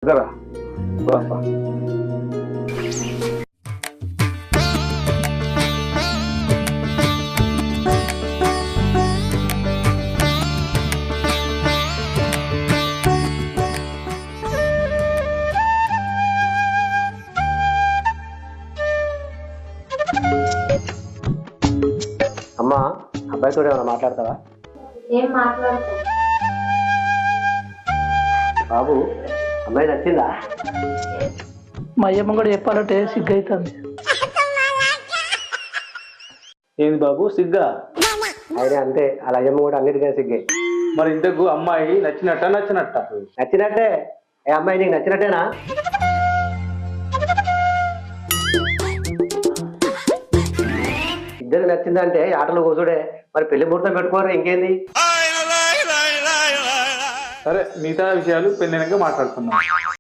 జరా అమ్మా అబ్బాయితో ఏమైనా మాట్లాడతావా? ఏం మాట్లాడతాం? బాబు అమ్మాయి నచ్చిందా? మా అయ్యమ్మ కూడా చెప్పాలంటే సిగ్గైతుంది. ఏంది బాబు సిగ్గా? అయినా అంతే, అలా అయ్యమ్మ కూడా అన్నిటికీ సిగ్గే. మరి ఇంతకు అమ్మాయి నచ్చినట్ట నచ్చినట్టే. ఏ అమ్మాయి నీకు నచ్చినట్టేనా? ఇద్దరు నచ్చిందంటే ఆటలు కూసుడే, మరి పెళ్లి ముహూర్తం పెట్టుకోరు ఇంకేంది? సరే మిగతా విషయాలు పెళ్ళినాక మాట్లాడుకుందాం.